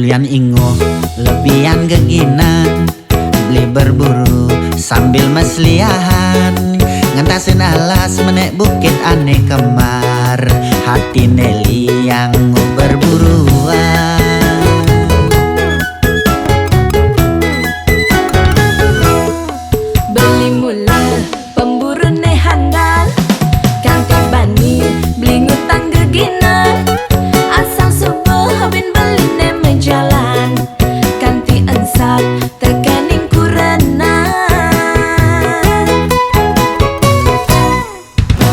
Bulian ingo lebihan geginan, beli berburu sambil mesliahan, ngentasin alas menek bukit aneh kemar, hati Nelly yang berburuan. Beli mula pemburu ne handal, kanti bani beli ngutang geginan, asal subuh habin beli ne menjalan, kanti ensat tekening kurenan.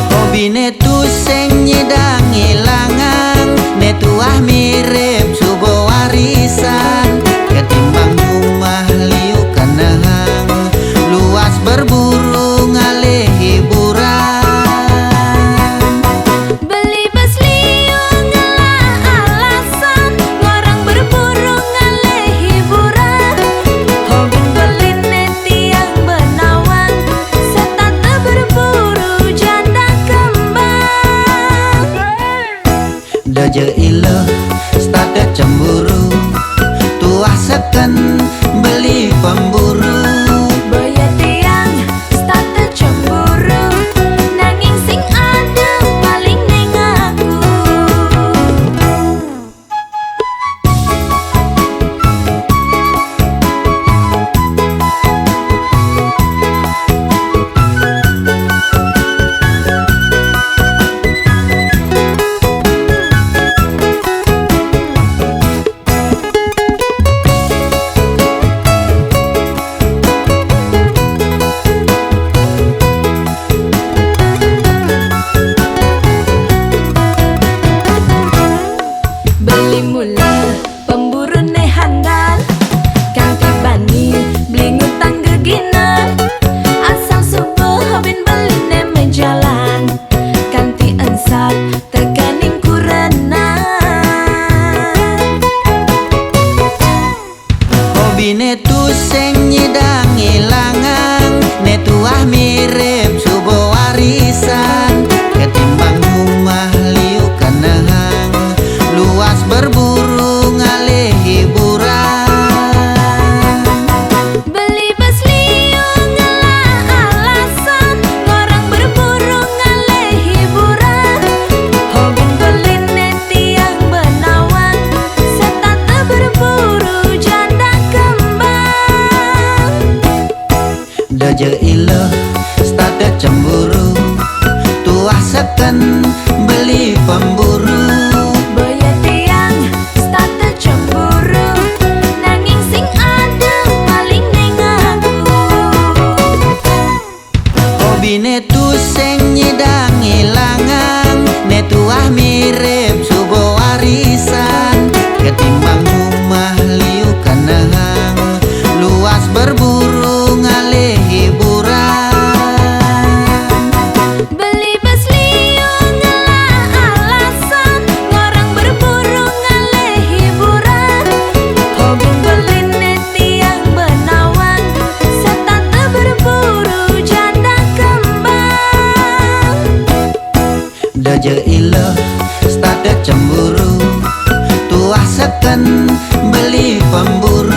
Hobi ne tu seng nyidang ilangan, ne tuah mirip subuh warisan, ketimbang rumah liu kenang, luas berburu ngalih hiburan. Beli bas liu ngalah alasan, ngorang berburu ngalih hiburan. Hobi beli ne tiang benawang, setata berburu janda kembang. Dojo ilo stade cemburu, tuah seken beli pemburu. Boya tiang starte cemburu, nanging sing ada paling neng aku. Beli mula pemburu ne handal, kanti bani beli ngutang geginan, asal subuh habin beli ne menjalan, kanti ensat tekening kurenan. Hobi ne tu seng nyidang ilangan, ne tuah mirip subuh warisan, ketimbang rumah liu kenang, luas berburu ngalih hiburan. Beli bas liu ngalah alasan, ngorang berburu ngalih hiburan. Hobi beli ne tiang benawang, setata berburu janda kembang. Dojo ilo stade cemburu, tuah seken beli pemburu. Boya tiang starte cemburu, nanging sing ada paling neng aku. Hobi ne tu seng nyidang ilangan, ne tuah mirip subuh warisan, ketimbang rumah liu kenang, luas berburu ngalih hiburan. Beli bas liu ngalah alasan, ngorang berburu ngalih hiburan. Hobi beli ne tiang benawang, setata berburu janda kembang. Dojo ilo stade cemburu, tuah seken beli pemburu.